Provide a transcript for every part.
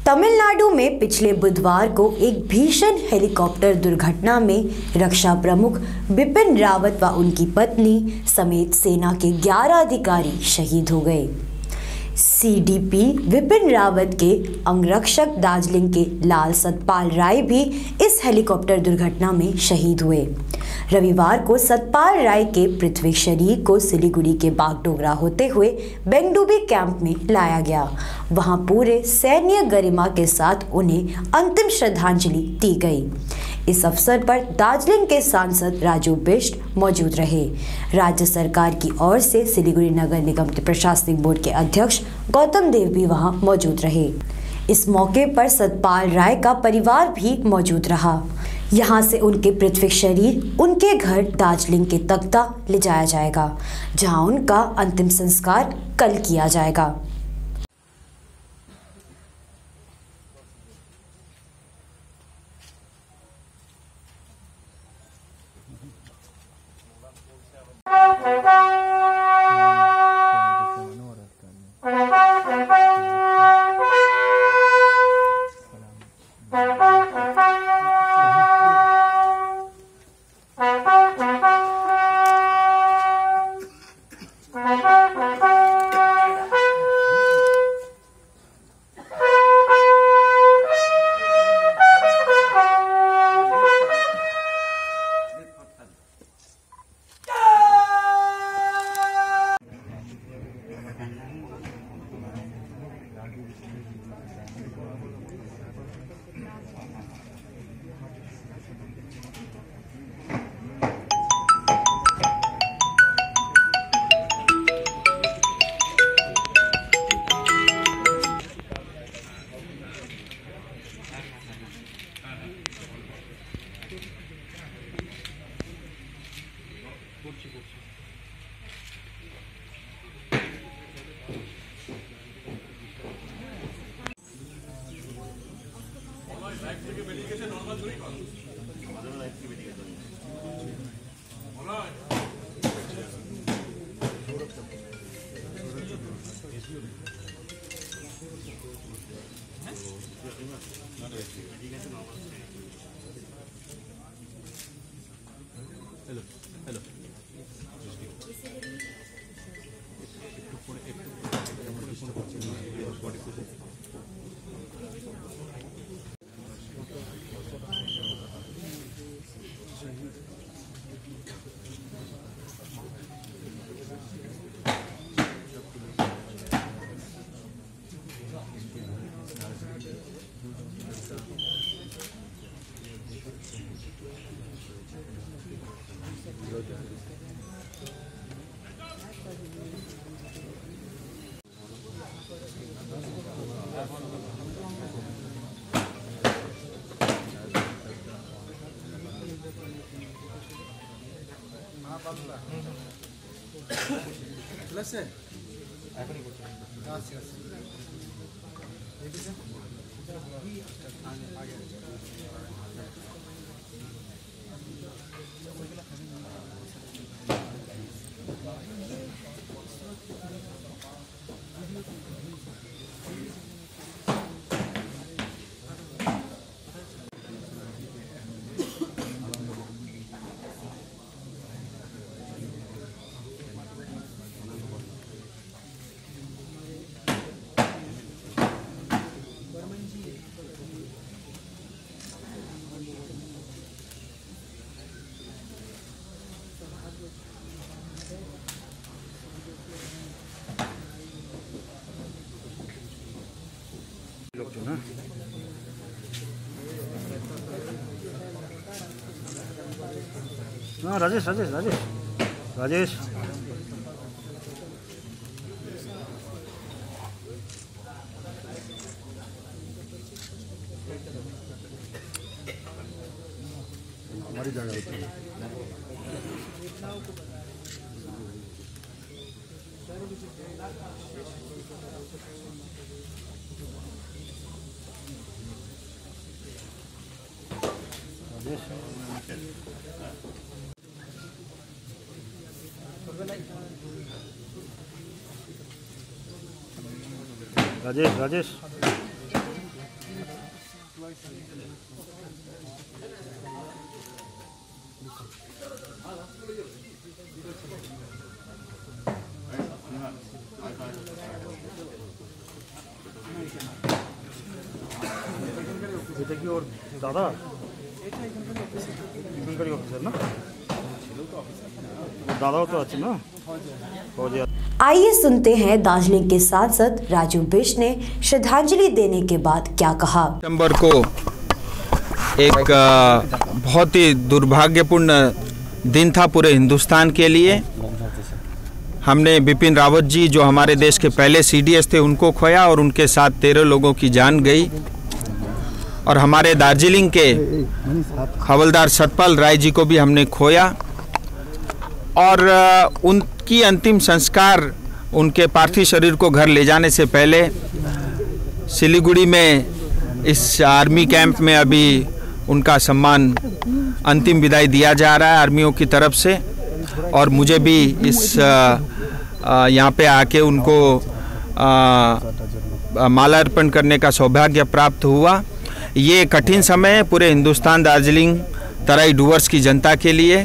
तमिलनाडु में पिछले बुधवार को एक भीषण हेलीकॉप्टर दुर्घटना में रक्षा प्रमुख बिपिन रावत व उनकी पत्नी समेत सेना के 11 अधिकारी शहीद हो गए। सीडीपी विपिन रावत के अंगरक्षक दार्जिलिंग के लाल सतपाल राय भी इस हेलीकॉप्टर दुर्घटना में शहीद हुए। रविवार को सतपाल राय के पृथ्वी शरीर को सिलीगुड़ी के बागडोगरा होते हुए बेंगडुबी कैंप में लाया गया। वहां पूरे सैन्य गरिमा के साथ उन्हें अंतिम श्रद्धांजलि दी गई। इस अवसर पर दार्जिलिंग के सांसद राजू बिष्ट मौजूद रहे। राज्य सरकार की ओर से सिलीगुड़ी नगर निगम के प्रशासनिक बोर्ड के अध्यक्ष गौतम देव भी वहां मौजूद रहे। इस मौके पर सतपाल राय का परिवार भी मौजूद रहा। यहां से उनके पृथ्वी शरीर उनके घर दार्जिलिंग के तख्ता ले जाया जाएगा, जहां उनका अंतिम संस्कार कल किया जाएगा। हाँ राजेश राजेश राजेश राजेश हमारी जगह होती है। राजेश राजेश এটা কি ওর দাদা এখানকারই অফিসার না? দাদাও তো আছে না? आइए सुनते हैं दार्जिलिंग के सांसद राजू बिष्ट ने श्रद्धांजलि देने के बाद क्या कहा। सितंबर को एक बहुत ही दुर्भाग्यपूर्ण दिन था पूरे हिंदुस्तान के लिए। हमने बिपिन रावत जी जो हमारे देश के पहले CDS थे उनको खोया और उनके साथ 13 लोगों की जान गई। और हमारे दार्जिलिंग के हवलदार सतपाल राय जी को भी हमने खोया और उनकी अंतिम संस्कार उनके पार्थिव शरीर को घर ले जाने से पहले सिलीगुड़ी में इस आर्मी कैंप में अभी उनका सम्मान अंतिम विदाई दिया जा रहा है आर्मियों की तरफ से। और मुझे भी इस यहाँ पे आके उनको मालार्पण करने का सौभाग्य प्राप्त हुआ। ये कठिन समय है पूरे हिंदुस्तान, दार्जिलिंग, तराई डूवर्स की जनता के लिए।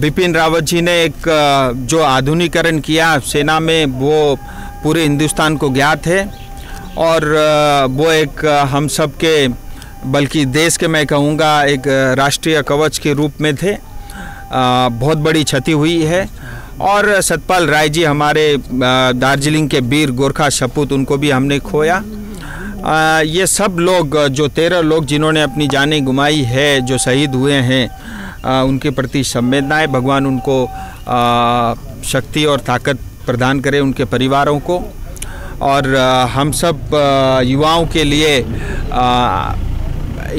बिपिन रावत जी ने एक जो आधुनिकीकरण किया सेना में वो पूरे हिंदुस्तान को ज्ञात है और वो एक हम सब के बल्कि देश के मैं कहूँगा एक राष्ट्रीय कवच के रूप में थे। बहुत बड़ी क्षति हुई है। और सतपाल राय जी हमारे दार्जिलिंग के वीर गोरखा सपूत उनको भी हमने खोया। ये सब लोग जो 13 लोग जिन्होंने अपनी जानें गुमाई है, जो शहीद हुए हैं, उनके प्रति संवेदनाएं। भगवान उनको शक्ति और ताकत प्रदान करे उनके परिवारों को। और हम सब युवाओं के लिए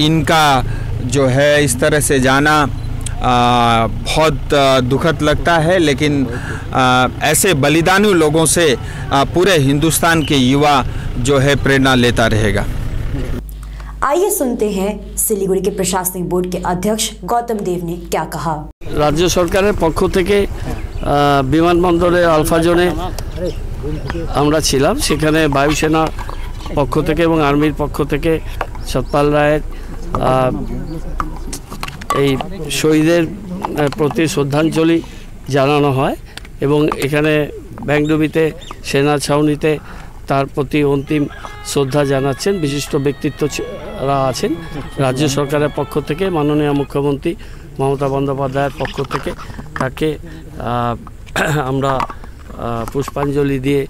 इनका जो है इस तरह से जाना बहुत दुखद लगता है। लेकिन ऐसे बलिदानी लोगों से पूरे हिंदुस्तान के युवा जो है प्रेरणा लेता रहेगा। आइए सुनते हैं सिलीगुड़ी के प्रशासनिक बोर्ड के अध्यक्ष गौतम देव ने क्या कहा। राज्य सरकारेर पक्ष থেকে বিমানবন্দরে আলফা জোনে আমরা ছিলাম, সেখানে বায়ুসেনা পক্ষ থেকে এবং আর্মির পক্ষ থেকে সতপাল রায়ের এই শহীদের প্রতি শ্রদ্ধাঞ্জলি জানানো হয় এবং এখানে ব্যাংডুবিতে সেনা ছাউনিতে তার প্রতি অন্তিম শ্রদ্ধা জানাচ্ছেন বিশিষ্ট ব্যক্তিত্বরা আছেন। রাজ্য সরকারের পক্ষ থেকে মাননীয় মুখ্যমন্ত্রী মমতা বন্দ্যোপাধ্যায়ের পক্ষ থেকে তাকে আমরা পুষ্পাঞ্জলি দিয়ে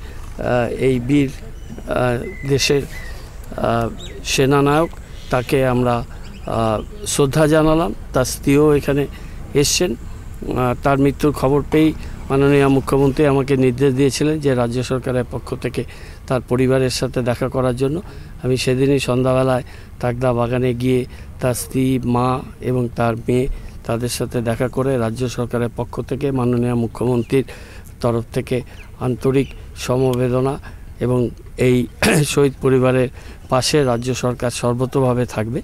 এই বীর দেশের সেনানায়ক তাকে আমরা শ্রদ্ধা জানালাম। তার স্ত্রীও এখানে এসছেন। তার মৃত্যুর খবর পেয়েই মাননীয় মুখ্যমন্ত্রী আমাকে নির্দেশ দিয়েছিলেন যে রাজ্য সরকারের পক্ষ থেকে তার পরিবারের সাথে দেখা করার জন্য। আমি সেদিনই সন্ধ্যাবেলায় তাকদা বাগানে গিয়ে তার স্ত্রী, মা এবং তার মেয়ে তাদের সাথে দেখা করে রাজ্য সরকারের পক্ষ থেকে মাননীয় মুখ্যমন্ত্রীর তরফ থেকে আন্তরিক সমবেদনা এবং এই শহীদ পরিবারের পাশে রাজ্য সরকার সর্বতোভাবে থাকবে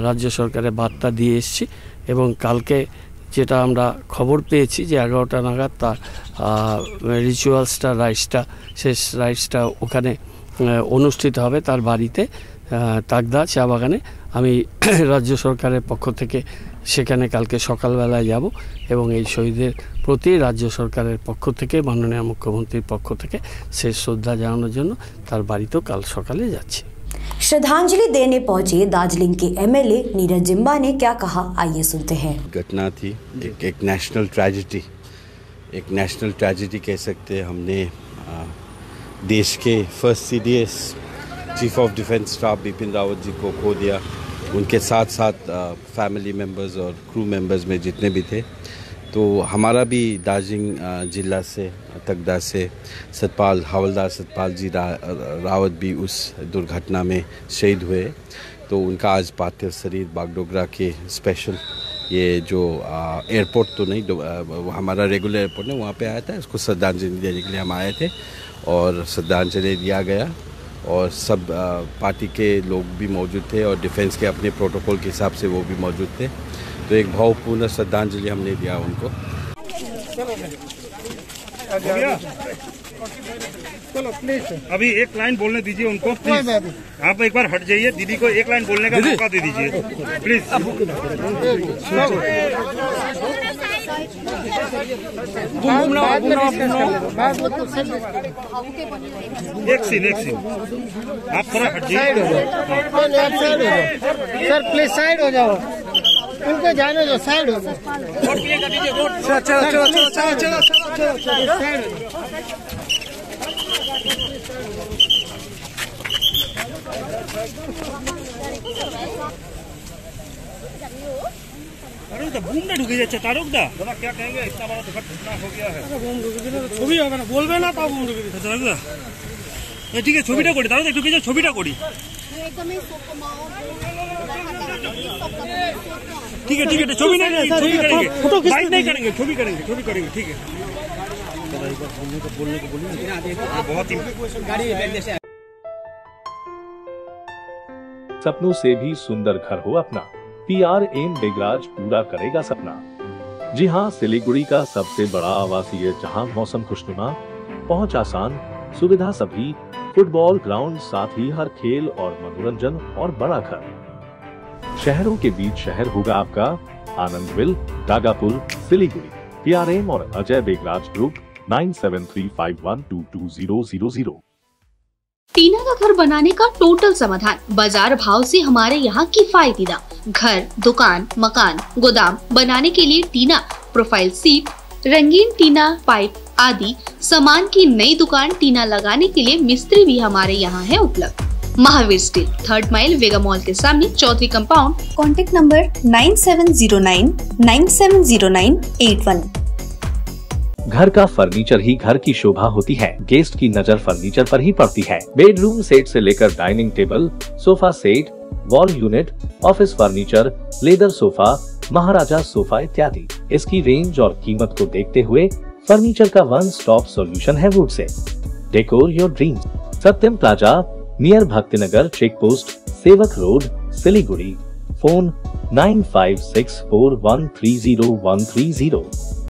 রাজ্য সরকারের বার্তা দিয়ে এসেছি। এবং কালকে যেটা আমরা খবর পেয়েছি যে 11টা নাগাদ তার রিচুয়ালসটা শেষ রাইটসটা ওখানে অনুষ্ঠিত হবে তার বাড়িতে তাকদা চা বাগানে। আমি রাজ্য সরকারের পক্ষ থেকে সেখানে কালকে সকালবেলায় যাব এবং এই শহীদের প্রতি রাজ্য সরকারের পক্ষ থেকে মাননীয় মুখ্যমন্ত্রীর পক্ষ থেকে শেষ শ্রদ্ধা জানানোর জন্য তার বাড়িতেও काल সকালে যাচ্ছি। श्रद्धांजलि देने पहुंचे दार्जिलिंग के MLA नीरज जिम्बा ने क्या कहा, आइए सुनते हैं। घटना थी एक नेशनल ट्रेजेडी कह सकते हैं। हमने देश के first CDS chief of defence staff Bipin Rawat ji को खो दिया। उनके साथ साथ फैमिली मेंबर्स और क्रू मेंबर्स में जितने भी थे। तो हमारा भी दार्जिलिंग जिला से तकदा से हवलदार सतपाल जी रावत भी उस दुर्घटना में शहीद हुए। तो उनका आज पार्थिव शरीर बागडोगरा के स्पेशल ये जो एयरपोर्ट तो नहीं हमारा रेगुलर एयरपोर्ट है वहाँ पे आया था। उसको श्रद्धांजलि देने के लिए हम आए थे और श्रद्धांजलि दिया गया और सब पार्टी के लोग भी मौजूद थे और डिफेंस के अपने प्रोटोकॉल के हिसाब से वो भी मौजूद थे। तो एक भावपूर्ण श्रद्धांजलि हमने दिया उनको। चलो प्लीज। अभी एक लाइन बोलने दीजिए उनको प्लीज। आप एक बार हट जाइए, दीदी को एक लाइन बोलने का मौका दे दीजिए प्लीज। एक सीन आप थोड़ा हट जाइए। सर प्लीज साइड हो जाओ, उनको जाने दो, साइड हो जाओ। चलो घूम में ढुक जाए तारुक दा दादा क्या कहेंगे, इतना बड़ा दुर्घटना हो गया है। ছবি হবে না, বলবে না তাও ঘুম ঢুকে দিতে তাरुक दा। ঠিক আছে ছবিটা করি তারও একটু কিছু ছবিটা করি। ठीक है छवि नहीं छवि करेंगे, बाइट नहीं करेंगे, छवि करेंगे ठीक है। बोलने को बोलिए बहुत ही सपनों से भी सुंदर घर हो अपना, PRM बेगराज पूरा करेगा सपना। जी हाँ, सिलीगुड़ी का सबसे बड़ा आवासीय जहां मौसम खुशनुमा, पहुंच आसान, सुविधा सभी, फुटबॉल ग्राउंड, साथ ही हर खेल और मनोरंजन और बड़ा घर। शहरों के बीच शहर होगा आपका आनंदविल, डागापुर, सिलीगुड़ी। PRM और अजय बेगराज ग्रुप 9735122000। टीना का घर बनाने का टोटल समाधान बाजार भाव से हमारे यहाँ किफायती दाम। घर, दुकान, मकान, गोदाम बनाने के लिए टीना, प्रोफाइल सीट, रंगीन टीना, पाइप आदि सामान की नई दुकान टीना लगाने के लिए मिस्त्री भी हमारे यहाँ है उपलब्ध। महावीर स्टील, 3rd माइल, वेगा मॉल के सामने, चौधरी कंपाउंड। Contact number 9709970981। घर का फर्नीचर ही घर की शोभा होती है, गेस्ट की नजर फर्नीचर पर ही पड़ती है। बेडरूम सेट से लेकर dining table, sofa set, wall unit, office furniture, leather sofa, Maharaja sofa इत्यादि। इसकी रेंज और कीमत को देखते हुए फर्नीचर का वन स्टॉप सॉल्यूशन है वुड से। Decor your dreams. Satyam plaza, near Bhaktinagar check post, Sevak road, Siliguri. Phone 9564130130।